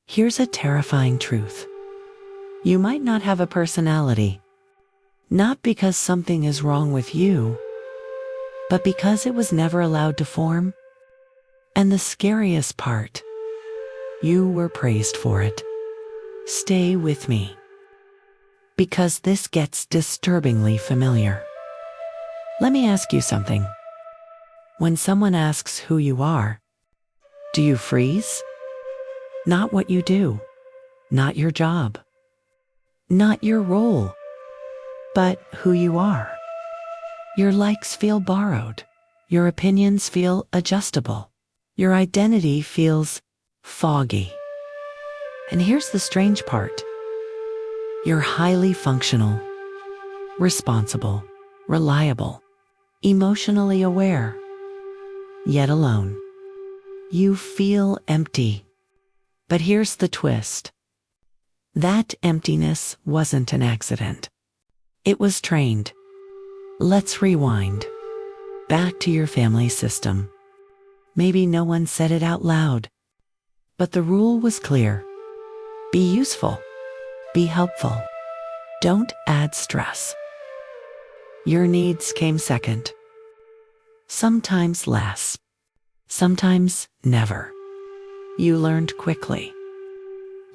Here's a terrifying truth. You might not have a personality, not because something is wrong with you, but because it was never allowed to form. And the scariest part, you were praised for it. Stay with me, because this gets disturbingly familiar. Let me ask you something. When someone asks who you are, do you freeze? Not what you do, not your job, not your role, but who you are. Your likes feel borrowed, your opinions feel adjustable, your identity feels foggy. And here's the strange part. You're highly functional, responsible, reliable, emotionally aware, yet alone. You feel empty. But here's the twist. That emptiness wasn't an accident. It was trained. Let's rewind. Back to your family system. Maybe no one said it out loud, but the rule was clear. Be useful. Be helpful. Don't add stress. Your needs came second. Sometimes last. Sometimes never. You learned quickly.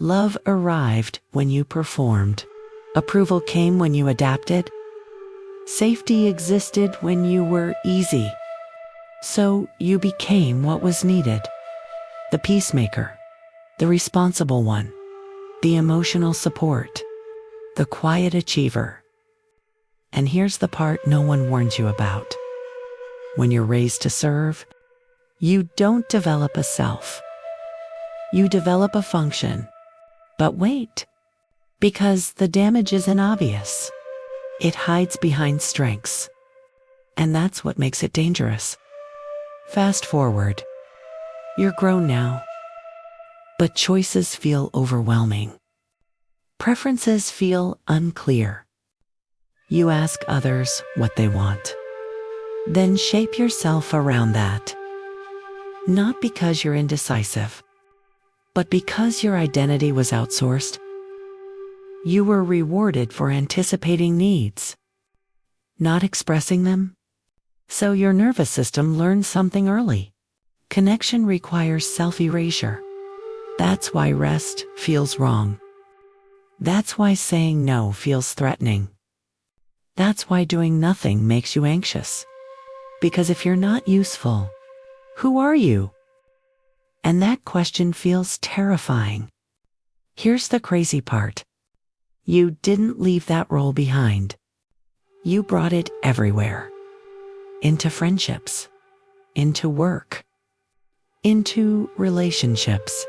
Love arrived when you performed. Approval came when you adapted. Safety existed when you were easy. So you became what was needed. The peacemaker, the responsible one, the emotional support, the quiet achiever. And here's the part no one warns you about. When you're raised to serve, you don't develop a self. You develop a function. But wait, because the damage isn't obvious. It hides behind strengths. And that's what makes it dangerous. Fast forward. You're grown now. But choices feel overwhelming. Preferences feel unclear. You ask others what they want. Then shape yourself around that. Not because you're indecisive, but because your identity was outsourced. You were rewarded for anticipating needs, not expressing them. So your nervous system learned something early. Connection requires self-erasure. That's why rest feels wrong. That's why saying no feels threatening. That's why doing nothing makes you anxious. Because if you're not useful, who are you? And that question feels terrifying. Here's the crazy part. You didn't leave that role behind. You brought it everywhere. Into friendships, into work, into relationships.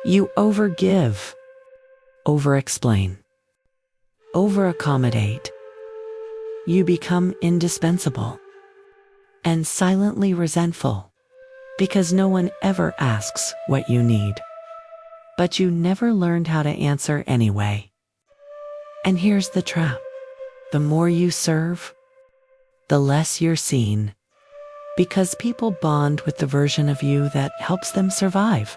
You overgive, over-explain, over-accommodate. You become indispensable and silently resentful. Because no one ever asks what you need. But you never learned how to answer anyway. And here's the trap. The more you serve, the less you're seen. Because people bond with the version of you that helps them survive,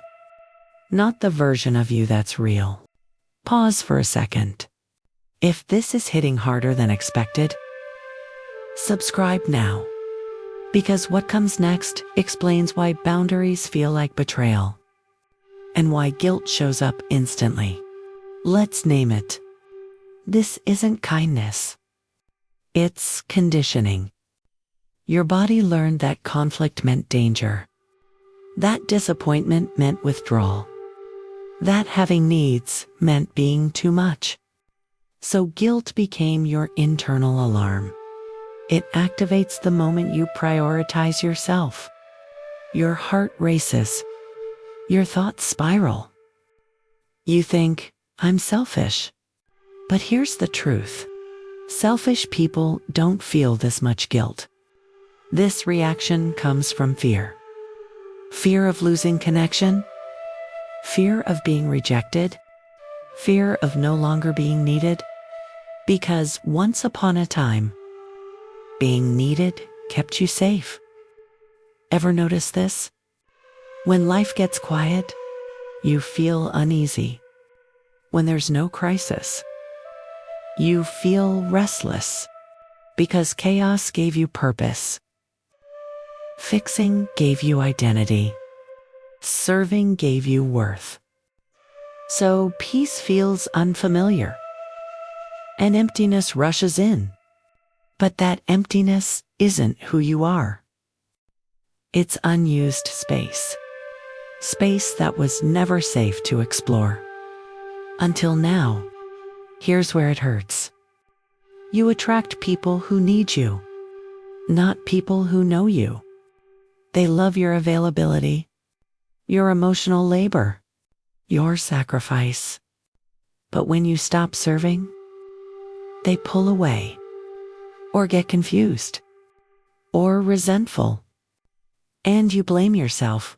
not the version of you that's real. Pause for a second. If this is hitting harder than expected, subscribe now. Because what comes next explains why boundaries feel like betrayal and why guilt shows up instantly. Let's name it. This isn't kindness. It's conditioning. Your body learned that conflict meant danger. That disappointment meant withdrawal. That having needs meant being too much. So guilt became your internal alarm. It activates the moment you prioritize yourself. Your heart races. Your thoughts spiral. You think, I'm selfish. But here's the truth. Selfish people don't feel this much guilt. This reaction comes from fear. Fear of losing connection. Fear of being rejected. Fear of no longer being needed. Because once upon a time, being needed kept you safe. Ever notice this? When life gets quiet, You feel uneasy when there's no crisis. You feel restless because chaos gave you purpose. Fixing gave you identity. Serving gave you worth. So peace feels unfamiliar, and emptiness rushes in. But that emptiness isn't who you are. It's unused space. Space that was never safe to explore. Until now. Here's where it hurts. You attract people who need you, not people who know you. They love your availability, your emotional labor, your sacrifice. But when you stop serving, they pull away, or get confused, or resentful. And you blame yourself.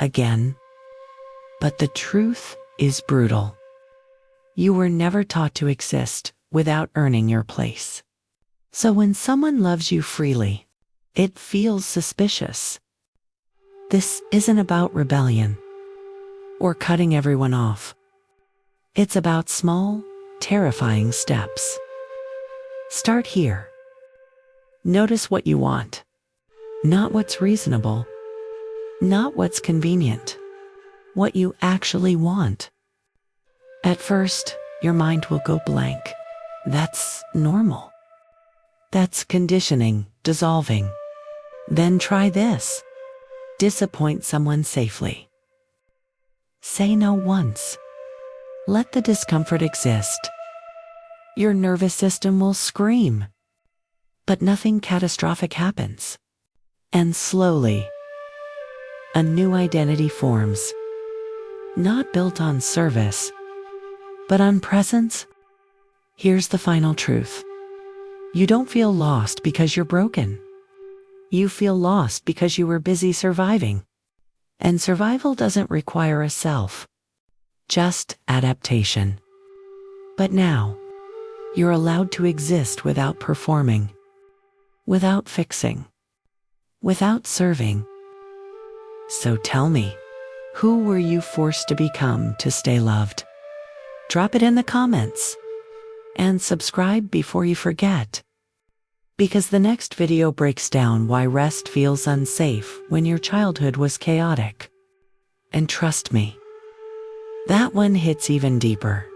Again. But the truth is brutal. You were never taught to exist without earning your place. So when someone loves you freely, it feels suspicious. This isn't about rebellion or cutting everyone off. It's about small, terrifying steps. Start here. Notice what you want, not what's reasonable, not what's convenient, what you actually want. At first, your mind will go blank. That's normal. That's conditioning dissolving. Then try this. Disappoint someone safely. Say no once. Let the discomfort exist. Your nervous system will scream. But nothing catastrophic happens. And slowly, a new identity forms. Not built on service, but on presence. Here's the final truth. You don't feel lost because you're broken. You feel lost because you were busy surviving. And survival doesn't require a self, just adaptation. But now, you're allowed to exist without performing, without fixing, without serving. So tell me, who were you forced to become to stay loved? Drop it in the comments. And subscribe before you forget. Because the next video breaks down why rest feels unsafe when your childhood was chaotic. And trust me, that one hits even deeper.